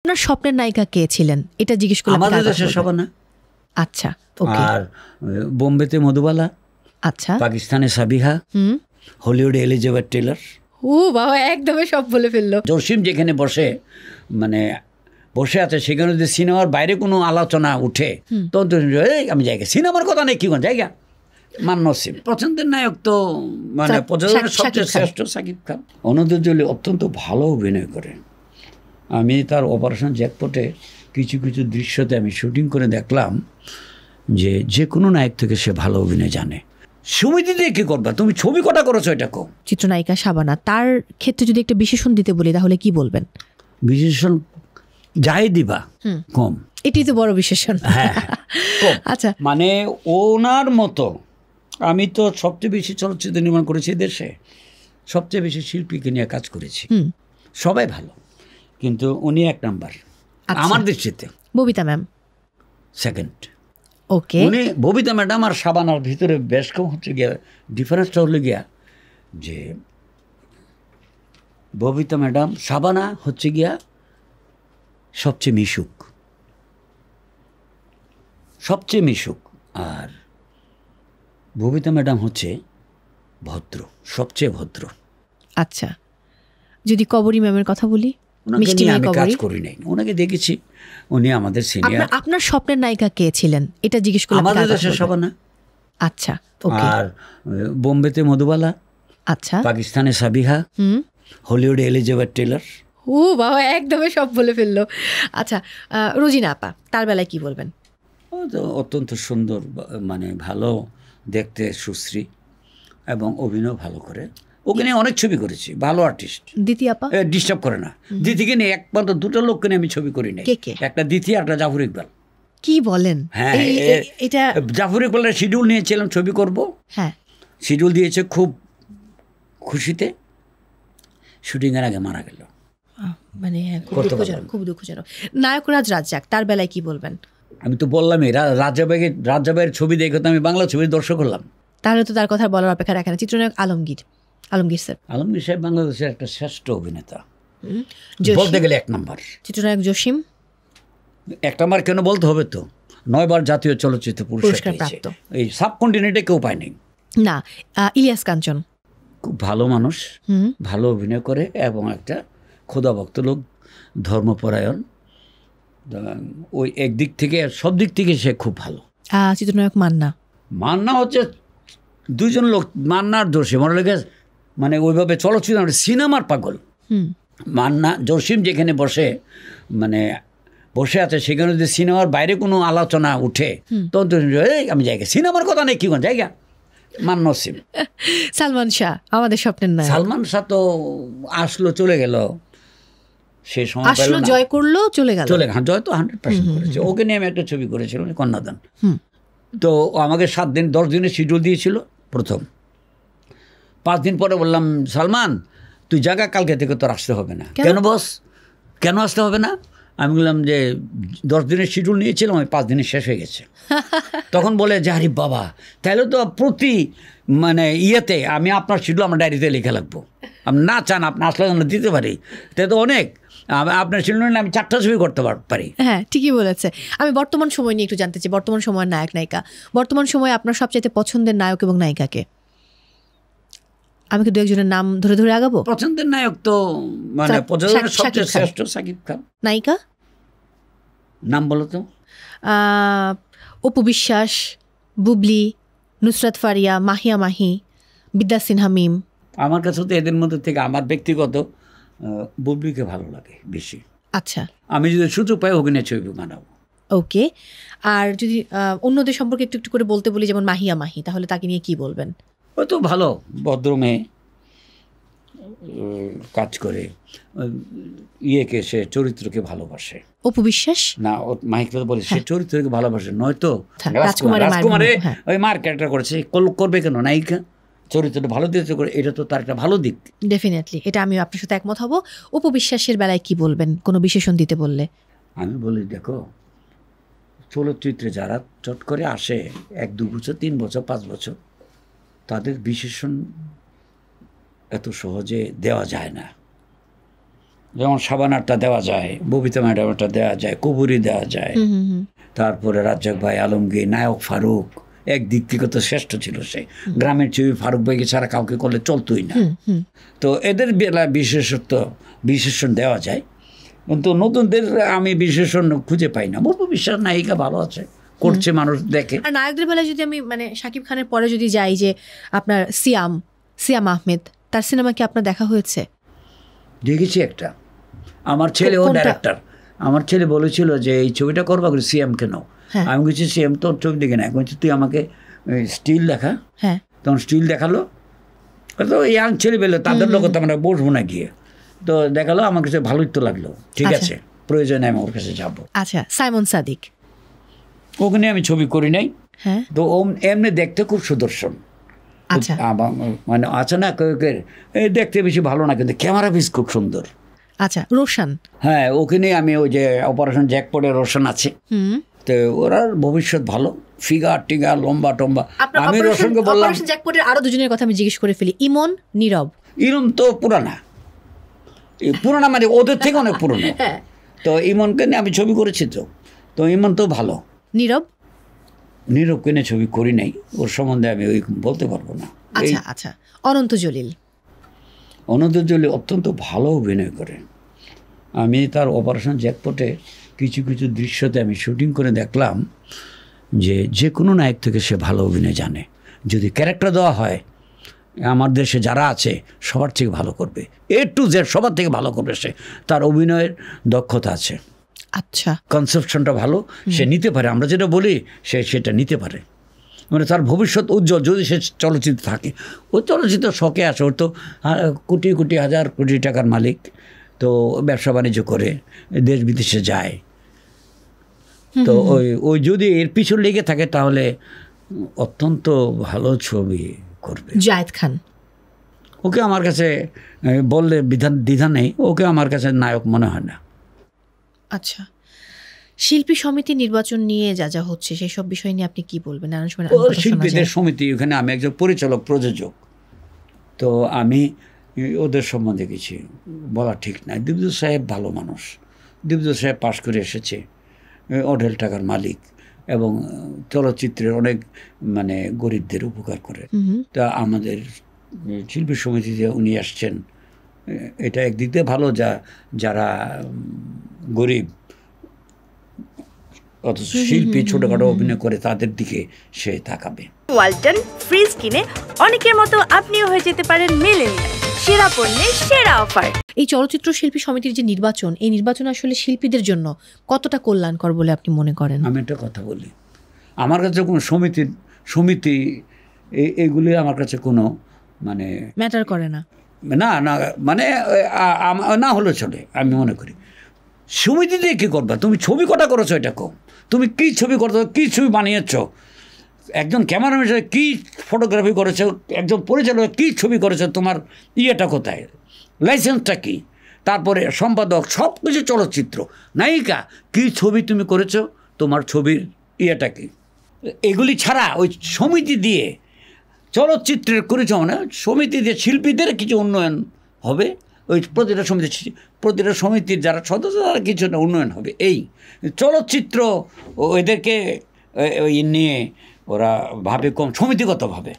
আপনার স্বপ্নের নায়িকা কে ছিলেন এটা জিজ্ঞেস করলাম। আমাদের দেশের শাবানা। আচ্ছা, ওকে। আর বোম্বেতে মধুবালা। আচ্ছা। পাকিস্তানে সাবিহা। হলিউডে এলিজাবেথ টেইলর। ও বাবা, একদমই সব বলে ফেললো। জসিম যেখানে বসে মানে বসে আছে সেখানে যদি সিনেমার বাইরে কোনো আলোচনা উঠে তখন তো আমি জায়গা সিনেমার কথা নেই কি কোন জায়গা মান্নসিম পছন্দের নায়ক তো মানে প্রযোজনের সবচেয়ে শ্রেষ্ঠ সাকিব খান। অনুদীপ জলি অত্যন্ত ভালো অভিনয় করে। আমি তার অপারেশন জ্যাকপটে কিছু কিছু দৃশ্যতে আমি শুটিং করে দেখলাম যে যে কোনো নায়ক থেকে সে ভালো অভিনয় জানে। সুমিতি দিয়ে কী করবা তুমি, ছবি কটা করেছো এটা কো। চিত্রনায়িকা শাবানা, তার ক্ষেত্রে যদি একটা বিশেষণ দিতে বলি তাহলে কি বলবেন? বিশেষণ যাই দিবা কম, এটাই তো বড় বিশেষণ। হ্যাঁ আচ্ছা, মানে ওনার মতো আমি তো সবচেয়ে বেশি চলচ্চিত্র নির্মাণ করেছি দেশে, সবচেয়ে বেশি শিল্পীকে নিয়ে কাজ করেছি, সবাই ভালো, কিন্তু উনি এক নাম্বার আমার দৃষ্টিতে। Babita ma'am second. ওকে। উনি ববিতা ম্যাডাম আর শাবানার ভিতরে বেশ কম হচ্ছে গিয়া ডিফারেন্সটা হলো গিয়া যে ববিতা ম্যাডাম, শাবানা হচ্ছে গিয়া সবচেয়ে মিশুক, আর ববিতা ম্যাডাম হচ্ছে ভদ্র, সবচেয়ে ভদ্র। আচ্ছা, যদি কবরী ম্যামের কথা বলি, ওনাকে নিয়ে আমি কাজ করি নাই, ওনাকে দেখেছি, উনি আমাদের সিনিয়র। আপনার স্বপ্নের নায়িকা কে ছিলেন এটা জিজ্ঞেস করলাম। আমাদের দেশের শাবানা। আচ্ছা, ওকে। আর বোম্বেতে মধুবালা। আচ্ছা। পাকিস্তানে সাবিহা। হলিউডে এলিজাবেথ টেইলর। ও বাবা, একদমই সব বলে ফেললো। আচ্ছা, রোজিনা আপা, তার বেলায় কি বলবেন? ও তো অত্যন্ত সুন্দর, মানে ভালো দেখতে, সুশ্রী এবং অভিনয় ভালো করে। ওকে নিয়ে অনেক ছবি করেছি, ভালো আর্টিস্ট। দিতি আপা ডিস্টার্ব করে না। দিতিকে নিয়ে একমাত্র দুটো লোককে নিয়ে আমি ছবি করি নাই, একটা দিতি আর একটা জাফর ইকবাল। কি বলেন? হ্যাঁ, এটা জাফর ইকবালের শিডিউল নিয়েছিলাম ছবি করব। হ্যাঁ, শিডিউল দিয়েছে খুব খুশিতে, শুটিংয়ের আগে মারা গেল। মানে খুব দুঃখজনক। নায়করাজ রাজ্জাক, তার বেলায় কি বলবেন? আমি তো বললামই, রাজ্জাবের ছবি দেখে তো আমি বাংলা ছবির দর্শক হলাম। তাহলে তো তার কথা বলার অপেক্ষা রাখে না। চিত্রনায়ক আলমগীর স্যার। আলমগীর সাহেব বাংলাদেশের একটা শ্রেষ্ঠ অভিনেতা, বলতে গেলে এক নাম্বার। চিত্রনায়ক জসিম এক নাম্বার কেন বলতে হবে, তো 9 বার জাতীয় চলচ্চিত্র পুরস্কার প্রাপ্ত, এই সাবকন্টিনেন্টে কেউ পায়নি। না, ইলিয়াস কাঞ্চন খুব ভালো মানুষ, ভালো অভিনয় করে এবং একটা খোদাভক্ত লোক, ধর্মপরায়ণ, ওই একদিক থেকে সব দিক থেকে সে খুব ভালো। চিত্রনায়ক মান্না হচ্ছে দুজন লোক, মান্নার দোষে মনে লেগে মানে ওইভাবে চলচ্চিত্র সিনেমার পাগল। মান্না জসিম যেখানে বসে মানে বসে আছে সেখানে যদি সিনেমার বাইরে কোনো আলোচনা উঠে তখন তো আমি জায়গা সিনেমার কথা নেই কি কোন জায়গা মান্নসিম। সালমান শাহ আমাদের স্বপ্নের নায়ক। সালমান শাহ তো আসলো চলে গেল, সেই সময় আসলো, জয় করলো, চলে গেল। হ্যাঁ, জয় তো 100% করেছে। ওকে নিয়ে আমি একটা ছবি করেছিলাম, কন্যাদান। তো আমাকে 7 দিন 10 দিনের শিডিউল দিয়েছিল প্রথম। 5 দিন পরে বললাম, সালমান তুই জায়গা, কালকে থেকে তোর আসতে হবে না। কেন বস, কেন আসতে হবে না? আমি বললাম যে 10 দিনের শিডিউল নিয়েছিলাম, ওই 5 দিনে শেষ হয়ে গেছে। তখন বলে যে আরে বাবা, তাহলে তো প্রতি মানে ইয়েতে আমি আপনার শিডিউল আমার ডায়েরিতে লিখে লাগবো, আপনি না চান আপনি আসলে আমরা দিতে পারি, তাই তো অনেক। আপনার শিডিউল নিলে আমি 4টা ছবি করতে পারি। হ্যাঁ, ঠিকই বলেছে। আমি বর্তমান সময় নিয়ে একটু জানতে চাই, বর্তমান সময়ের নায়ক নায়িকা, বর্তমান সময়ে আপনার সবচাইতে পছন্দের নায়ক এবং নায়িকাকে? আমি কি 2-1 নাম ধরে ধরে আগাবো? পছন্দের নায়ক তো মানে প্রযোজনের সবচেয়ে শ্রেষ্ঠ সাকিব খান। নায়িকা নাম বলো তো? অপু বিশ্বাস, বুবলি, নুসরাত ফারিয়া, মাহিয়া মাহি, বিদ্যা সিনহা মিম। আমার কাছে তো এদের মধ্যে থেকে আমার ব্যক্তিগত বুবলিকে ভালো লাগে বেশি। আচ্ছা, আমি যদি সুযোগ পাই ওকে নিয়ে ছবি বানাবো। ওকে। আর যদি অন্যদের সম্পর্কে একটু একটু করে বলতে বলি, যেমন মাহিয়া মাহি, তাহলে তাকে নিয়ে কি বলবেন? ও তো ভালো, ভদ্র মেয়ে, কাজ করে, ইয়েকে সে চরিত্রকে ভালোবাসে। অপু বিশ্বাস না, ও মাহিকে তো বলে সে চরিত্রকে ভালোবাসে, নয়তো রাজকুমারে ওই মার ক্যারেক্টার করেছে, করবে কেন? নায়িকা চরিত্রটা ভালো দিতে করে, এটা তো তার একটা ভালো দিক। ডেফিনেটলি, এটা আমি আপনার সাথে একমত হব। অপু বিশ্বাসের বেলায় কি বলবেন কোনো বিশেষণ দিতে বললে? আমি বলি, দেখো চলচ্চিত্রে যারা চট করে আসে 1-2 বছর 3 বছর 5 বছর, তাদের বিশেষণ এত সহজে দেওয়া যায় না। যেমন সাবানারটা দেওয়া যায়, ববিতা ম্যাডামটা দেওয়া যায়, কবুরি দেওয়া যায়, তারপরে রাজ্জাক ভাই, আলমগীর, নায়ক ফারুক, একদিক থেকে তো শ্রেষ্ঠ ছিল সে। গ্রামের ছবি ফারুক ভাইকে ছাড়া কাউকে করলে চলতোই না। তো এদের বেলায় বিশেষণ দেওয়া যায়, কিন্তু নতুনদের আমি বিশেষণ খুঁজে পাই না। বলবো বিশ্বাস নায়িকা ভালো আছে, করছে, মানুষ দেখে। আর নায়কদের বেলায় যদি আমি মানে শাকিব খানের পরে যদি যাই, যে আপনার সিয়াম আহমেদ, তার সিনেমা কি আপনার দেখা হয়েছে? দেখেছি একটা। আমার ছেলে ও ডাইরেক্টর, আমার ছেলে বলেছিল যে এই ছবিটা করবা, করে সিএম কেন? আমি বলছি সিএম তোর ছবি দেখে না, বলছি তুই আমাকে স্টিল দেখা। তখন স্টিল দেখালো, তো ইয়াং ছেলে পেলে তাদের লোক তো আমরা বসবো না গিয়ে, তো দেখালো, আমার কাছে ভালোই তো লাগলো, ঠিক আছে প্রয়োজনে আমি ওর কাছে যাবো। আচ্ছা, সাইমন সাদিক, ওখানে আমি ছবি করি নাই, তো এমনি দেখতে খুব সুদর্শন, মানে আছে না দেখতে বেশি ভালো না, কিন্তু ক্যামেরা পিস খুব সুন্দর। আচ্ছা, রোশন, হ্যাঁ ওখানে আমি ওই যে অপারেশন জ্যাকপটে রোশন আছে, তো ওরা ভবিষ্যৎ ভালো, ফিগার টিগার, লম্বা টম্বা। আমি রোশনকে বললাম, অপারেশন জ্যাকপটের আরো দুজনের কথা আমি জিজ্ঞেস করে ফেলি, ইমন, নীরব। ইমন তো পুরানা মানে ওদের থেকে অনেক পুরনো। তো ইমনকে নিয়ে আমি ছবি করেছি, তো ইমন তো ভালো। নীরবকে নিয়ে ছবি করি নাই, ওর সম্বন্ধে আমি ওই বলতে পারবো না। আচ্ছা, অনন্ত জলিল অত্যন্ত ভালো অভিনয় করে। আমি তার অপারেশন জ্যাকপটে কিছু কিছু দৃশ্যতে আমি শুটিং করে দেখলাম যে কোনো নায়ক থেকে সে ভালো অভিনয় জানে, যদি ক্যারেক্টার দেওয়া হয় আমার দেশে যারা আছে সবার থেকে ভালো করবে, A to Z সবার থেকে ভালো করবে সে, তার অভিনয়ের দক্ষতা আছে। আচ্ছা, কনসেপশনটা ভালো, সে নিতে পারে, আমরা যেটা বলি সে সেটা নিতে পারে, মানে তার ভবিষ্যৎ উজ্জ্বল যদি সে চলচ্চিত্র থাকে। ওই চলচ্চিত্র শখে আসে, ওর তো কোটি কোটি হাজার কোটি টাকার মালিক, তো ব্যবসা বাণিজ্য করে, দেশ বিদেশে যায়, তো ওই যদি এর পিছন লেগে থাকে তাহলে অত্যন্ত ভালো ছবি করবে। জায়েদ খান, ওকে আমার কাছে বললে দ্বিধা নেই, ওকে আমার কাছে নায়ক মনে হয় না। আচ্ছা, শিল্পী সমিতি নির্বাচন নিয়ে যা হচ্ছে সেই সব বিষয় নিয়ে আপনি কি বলবেন? শিল্পীদের সমিতি, ওখানে আমি একজন পরিচালক প্রযোজক, তো আমি ওদের সম্বন্ধে কিছু বলা ঠিক নাই। দিবদুর সাহেব ভালো মানুষ, দিবদুর সাহেব পাশ করে এসেছে, অঢেল টাকার মালিক, এবং চলচ্চিত্রের অনেক মানে গরিবদের উপকার করে। তা আমাদের শিল্পী সমিতিতে উনি আসছেন, এটা একদিক দিয়ে ভালো, যারা গরিব অথচ শিল্পী ছোটখাটো অভিনয় করে তাদের দিকে সে তাকাবে। ওয়ালটন ফ্রিজ কিনে অনেকের মতো আপনিও হয়ে যেতে পারেন মিলেনিয়াল, সেরা পণ্যের সেরা অফার। এই চলচ্চিত্র শিল্পী সমিতির যে নির্বাচন, এই নির্বাচন আসলে শিল্পীদের জন্য কতটা কল্যাণকর বলে আপনি মনে করেন? আমি একটা কথা বলি, আমার কাছে কোনো সমিতি এইগুলি আমার কাছে কোনো মানে ম্যাটার করে না, মানে না হলে চলে। আমি মনে করি সমিতি দিয়ে কী করবা, তুমি ছবি কটা করেছো এটা কম, তুমি কী ছবি করছো, কী ছবি বানিয়েছ, একজন ক্যামেরাম্যান হিসেবে কী ফটোগ্রাফি করেছো, একজন পরিচালক কী ছবি করেছো, তোমার ইয়েটা কোথায়, লাইসেন্সটা কী, তারপরে সম্পাদক, সব কিছু চলচ্চিত্র, নায়িকা কী ছবি তুমি করেছো, তোমার ছবির ইয়েটা কী, এগুলি ছাড়া ওই সমিতি দিয়ে চলচ্চিত্রের করেছ মানে সমিতি দিয়ে শিল্পীদের কিছু উন্নয়ন হবে, ওই প্রতিটা সমিতির যারা সদস্য তারা কিছুটা উন্নয়ন হবে। এই চলচ্চিত্র এদেরকে নিয়ে ওরা ভাবে কম সমিতিগতভাবে।